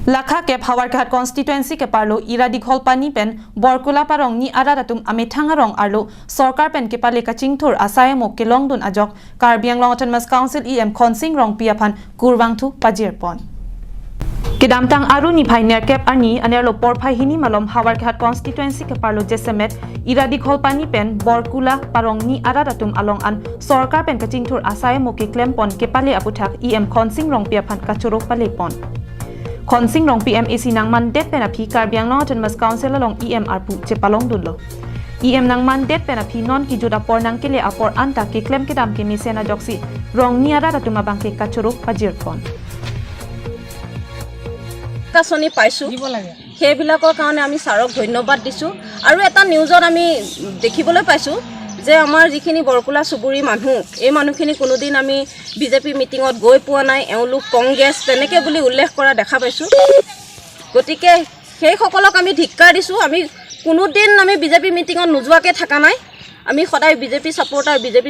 Lakha ke Hawarghat constituency ke parlo ira dikhol pani pen Borkula parong ni aradatum amethanga rong arlo sarkar pen ke pale kachingthur asaya mok ke longdun ajok Karbi Anglong Autonomous Council EM Khonsing rong piaphan kurwangthu pajirpon Kedamtang aru ni phainer kep ani anerlo porphai hini malom Hawarghat constituency ke parlo jesemet ira dikhol pani pen Borkula parong ni aradatum along an sarkar pen kachingthur asaya mok ke klempon ke pale aputhak EM Khonsing rong piaphan kachuro pale pon Khonsing rong PMAC nang mandat penapi Karbi Anglong Autonomous Council along EM arpu chepalong dunlo EM nang mandat penapi non ki juda por nang kele apor anta ke klem ke dam ke misena joksi rong niara ratuma bangke kachuru pajirpon কাছনি পাইছো সেইবিলাকৰ কাৰণে আমি সাৰক ধন্যবাদ দিছো আৰু এটা নিউজত আমি দেখিবলৈ পাইছো যে আমাৰ যিখিনি বৰকুলা সুবুৰী মানুহ এই মানুহখিনি কোনোদিন আমি বিজেপি মিটিঙত গৈ পোৱা নাই এওঁলোক কংগ্ৰেছ তেনেকে বুলি উল্লেখ কৰা দেখা পাইছো গতিকে সেই সকলক আমি ধিক্কাৰ দিছো আমি কোনোদিন আমি বিজেপি মিটিঙত নোযোৱাকে থাকা নাই আমি সদায় বিজেপি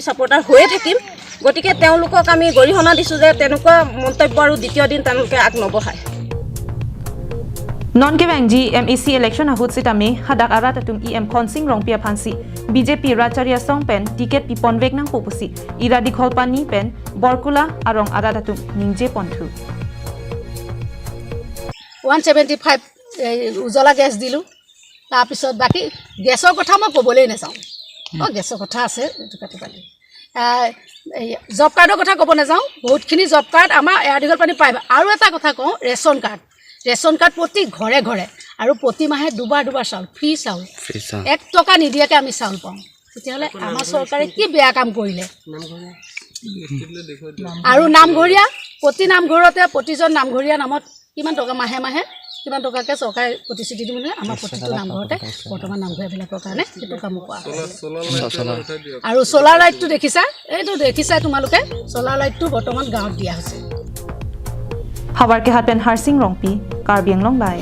সাপোৰ্টাৰ হৈয়ে থাকিম গতিকে তেওঁলোকক আমি গৰিহণা দিছো যে তেনেকুৱা মন্তব্য আৰু দ্বিতীয় দিন তেওঁলোকে আগ নবঢ়ায় Non ke bang GMAC election ahut sitame hadak aratatum EM Khonsing rong pia phansi BJP Racharia song pen ticket pipon vek nang popusi ira dikhol pani pen Borkula arong aratatum ningje ponthu 175 উজলা gas দিলু তাৰ পিছত বাকি গ্যাসৰ কথা মই কবলে নাযাওঁ গ্যাসৰ কথা আছে এটো কাটি পালি জব কাৰ্ডৰ কথা কব নাযাওঁ বহুতখিনি জব কাৰ্ড আমাৰ এয়া দিগল পানি পাই আৰু এটা কথা কওঁ ৰেশন কাৰ্ড প্ৰতি ঘৰে ঘৰে আৰু প্ৰতি মাহে দুবাৰ চাউল ফ্ৰী চাউল 1 টকা নিদিয়াকে আমি চাউল পাওঁ তেতিয়াহলে আমাৰ চৰকাৰে কি বেয়া কাম কৰিলে আৰু নামঘৰীয়া প্ৰতি নামঘৰতে প্ৰতিজন নামঘৰীয়া নামত কিমান টকা মাহে কিমান টকাকে চৰকাৰে প্ৰতিশ্ৰুতি দিলে আমাৰ প্ৰতিটো নামঘৰতে বৰ্তমান নামঘৰীয়াবিলাকৰ কাৰণে সেইটো কাম কৰা আৰু সোলাৰ লাইটটো দেখিছা তোমালোকে সোলাৰ লাইটটো বৰ্তমান গাঁৱত দিয়া হৈছে Hawarghat pen Harsing rongpi Karbi Anglong Lai